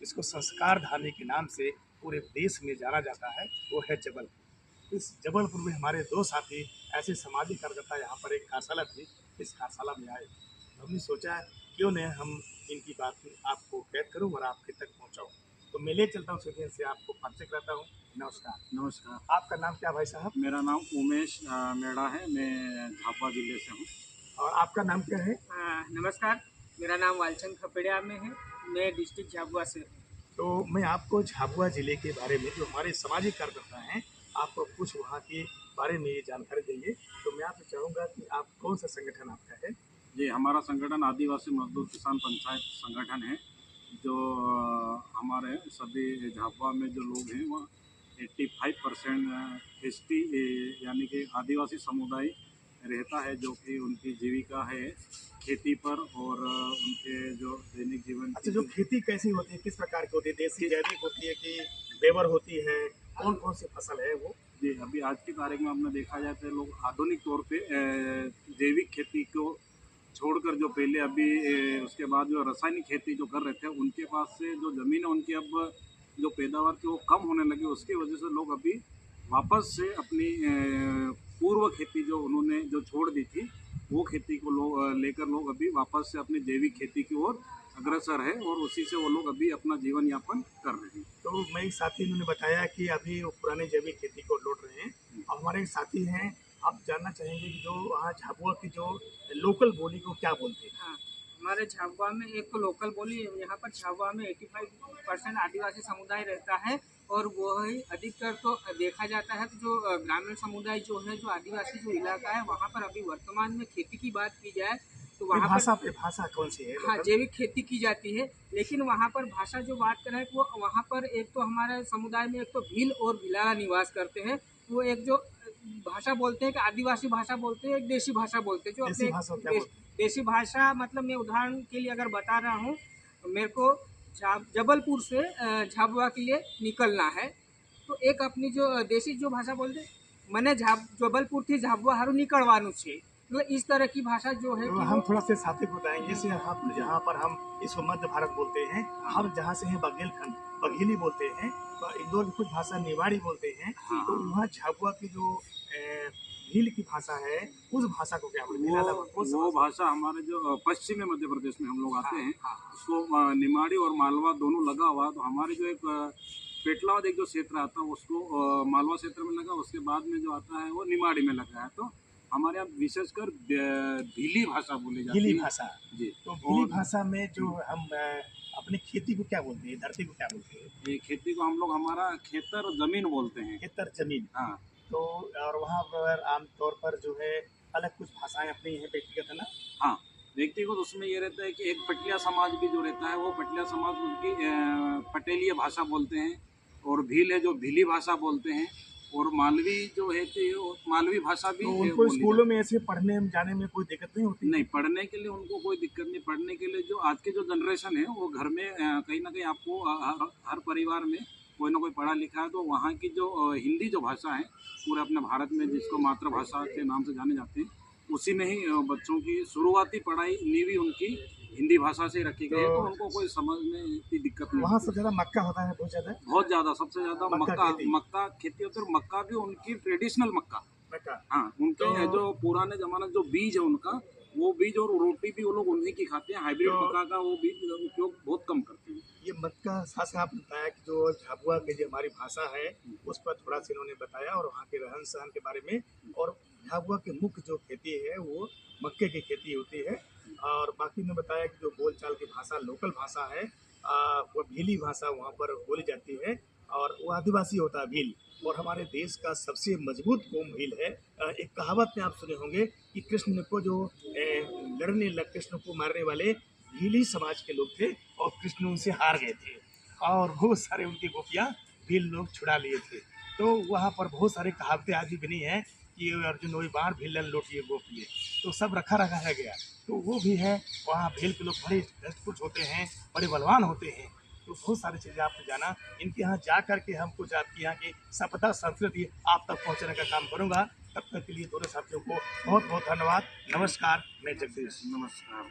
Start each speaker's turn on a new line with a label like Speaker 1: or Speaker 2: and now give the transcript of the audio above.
Speaker 1: इसको संस्कार धामी के नाम से पूरे देश में जाना जाता है, वो है जबलपुर। इस जबलपुर में हमारे दो साथी ऐसे सामाजिक कार्यकर्ता यहाँ पर एक कार्यशाला थी, इस कार्यशाला में आए। हमने सोचा क्यों न हम इनकी बात आपको कैद करूँ और आपके तक पहुँचाऊँ। तो मैं ले चलता हूँ स्टूडियो से, आपको परिचय कराता हूँ। नमस्कार।
Speaker 2: नमस्कार।
Speaker 1: आपका नाम क्या भाई साहब?
Speaker 2: मेरा नाम उमेश मेड़ा है, मैं झाबुआ जिले से हूँ।
Speaker 1: और आपका नाम क्या है?
Speaker 3: नमस्कार, मेरा नाम वालचंद खपड़िया में है, मैं डिस्ट्रिक्ट झाबुआ से हूँ।
Speaker 1: तो मैं आपको झाबुआ ज़िले के बारे में, जो हमारे सामाजिक कार्यकर्ता हैं, आपको कुछ वहाँ के बारे में जानकारी देंगे। तो मैं आपसे चाहूँगा कि आप कौन सा संगठन आपका है?
Speaker 2: जी, हमारा संगठन आदिवासी मजदूर किसान पंचायत संगठन है, जो हमारे सभी झाबुआ में जो लोग हैं वह 85% एसटी यानी कि आदिवासी समुदाय रहता है, जो कि उनकी जीविका है खेती पर और उनके जो दैनिक जीवन।
Speaker 1: अच्छा, जो खेती कैसी होती है, किस प्रकार की होती है? देसी जैविक होती है कि पेवर होती है? कौन कौन सी फसल है वो?
Speaker 2: जी, अभी आज की तारीख में आपने देखा जाए तो लोग आधुनिक तौर पे जैविक खेती को छोड़कर जो पहले अभी उसके बाद जो रासायनिक खेती जो कर रहे थे, उनके पास से जो ज़मीन है उनकी अब जो पैदावार थी वो कम होने लगी। उसकी वजह से लोग अभी वापस से अपनी पूर्व खेती जो उन्होंने जो छोड़ दी थी, वो खेती को लेकर लोग अभी वापस से अपनी जैविक खेती की ओर अग्रसर है और उसी से वो लोग अभी अपना जीवन यापन कर रहे हैं।
Speaker 1: तो मैं एक साथी ने बताया कि अभी वो पुरानी जैविक खेती को लौट रहे हैं। और हमारे एक साथी हैं, आप जानना चाहेंगे कि जो वहाँ झाबुआ की जो लोकल बोली को क्या बोलते हैं?
Speaker 3: हाँ, हमारे झाबुआ में एक तो लोकल बोली है। यहाँ पर झाबुआ में 85% आदिवासी समुदाय रहता है और वो ही अधिकतर तो देखा जाता है। तो जो ग्रामीण समुदाय जो है, जो आदिवासी जो इलाका है, वहाँ पर अभी वर्तमान में खेती की बात की जाए तो वहाँ पर
Speaker 1: भाषा कौन सी है?
Speaker 3: हाँ, जैविक खेती की जाती है। लेकिन वहाँ पर भाषा जो बात करें तो वहाँ पर एक तो हमारे समुदाय में एक तो भील और भिलारा निवास करते हैं। वो एक जो भाषा बोलते हैं कि आदिवासी भाषा बोलते हैं, एक देशी भाषा बोलते हैं। जो अपने देशी भाषा मतलब मैं उदाहरण के लिए अगर बता रहा हूँ, मेरे को जबलपुर से झाबुआ के लिए निकलना है, तो एक अपनी जो देशी जो भाषा बोलते हैं, मैंने जबलपुर थी झाबुआ हारू निकलवानु छे। मतलब इस तरह की भाषा जो है
Speaker 1: तो हम थोड़ा से साथी बताएंगे। जैसे हम जहाँ पर हम इसको मध्य भारत बोलते हैं, हम जहाँ से हैं बघेलखंड, बघेली बोलते हैं। तो इंदौर की कुछ भाषा निवाड़ी बोलते हैं। तो वहाँ झाबुआ की जो भील की भाषा है, उस भाषा को क्या बोलते हैं?
Speaker 2: वो भाषा हमारे जो पश्चिमी मध्य प्रदेश में हम लोग आते हैं, उसको निमाड़ी और मालवा दोनों लगा हुआ। तो हमारे जो एक पेटलावद एक जो क्षेत्र आता है उसको मालवा क्षेत्र में लगा, उसके बाद में जो आता है वो निमाड़ी में लगा है। तो हमारे यहाँ विशेषकर भीली भाषा बोली जाती है।
Speaker 1: भीली भाषा
Speaker 2: जी।
Speaker 1: तो भीली भाषा में जो हम अपनी खेती को क्या बोलते हैं, धरती को क्या बोलते हैं?
Speaker 2: ये खेती को हम लोग हमारा खेतर जमीन बोलते हैं।
Speaker 1: खेतर जमीन।
Speaker 2: हाँ।
Speaker 1: तो और वहाँ पर आमतौर पर जो है अलग कुछ भाषाएं अपनी हैं व्यक्तिगत, है ना?
Speaker 2: हाँ, व्यक्तिगत उसमें ये रहता है कि एक पटिया समाज भी जो रहता है, वो पटिया समाज उनकी पटेलिया भाषा बोलते हैं। और भील है जो भीली भाषा बोलते हैं। और मालवी जो है तो मालवी भाषा भी।
Speaker 1: तो उनको स्कूलों में ऐसे पढ़ने जाने में कोई दिक्कत नहीं होती?
Speaker 2: नहीं, पढ़ने के लिए उनको कोई दिक्कत नहीं। पढ़ने के लिए जो आज के जो जनरेशन है वो घर में कहीं ना कहीं आपको हर परिवार में कोई ना कोई पढ़ा लिखा है। तो वहाँ की जो हिंदी जो भाषा है पूरे अपने भारत में, जिसको मातृभाषा के नाम से जाने जाते हैं, उसी में ही बच्चों की शुरुआती पढ़ाई नींव उनकी हिंदी भाषा से रखी गई है। तो उनको कोई समझ में इतनी दिक्कत नहीं।
Speaker 1: वहाँ सबसे ज़्यादा मक्का होता है? बहुत ज़्यादा
Speaker 2: सबसे ज़्यादा मक्का खेती होती है। मक्का भी उनकी ट्रेडिशनल मक्का। हाँ, उनके जो पुराने जमाने जो बीज है उनका, वो बीज और रोटी भी वो लोग उन्हीं की खाते हैं। हाइब्रिड मक्का का वो बीज उपयोग बहुत कम करते हैं।
Speaker 1: ये मक्का साथ आपने बताया कि जो झाबुआ की जो हमारी भाषा है उस पर थोड़ा सा इन्होंने बताया, और वहाँ के रहन सहन के बारे में। और झाबुआ की मुख्य जो खेती है वो मक्के की खेती होती है। और बाकी ने बताया कि जो बोलचाल की भाषा लोकल भाषा है वो भीली भाषा वहाँ पर बोली जाती है, और वो आदिवासी होता है भील। और हमारे देश का सबसे मजबूत कौम भील है। एक कहावत में आप सुने होंगे कि कृष्ण को जो कृष्ण को मारने वाले भीली समाज के लोग थे, और कृष्ण उनसे हार गए थे, और बहुत सारे उनकी गोपियाँ भील लोग छुड़ा लिए थे। तो वहाँ पर बहुत सारे कहावतें आज भी बनी हैं कि अर्जुन वही बार भीलन लौटिए गोपिए, तो सब रखा रह गया। तो वो भी है, वहाँ भील के लोग बड़े धष्टपुष्ट होते हैं, बड़े बलवान होते हैं। तो बहुत सारी चीज़ें आपने जाना। इनके यहाँ जा कर के हम कुछ आपके यहाँ की सभ्यता संस्कृति आप तक पहुँचाने का काम करूँगा। तब तक के लिए दोनों साथियों को बहुत बहुत धन्यवाद। नमस्कार, मैं जगदीश।
Speaker 2: नमस्कार।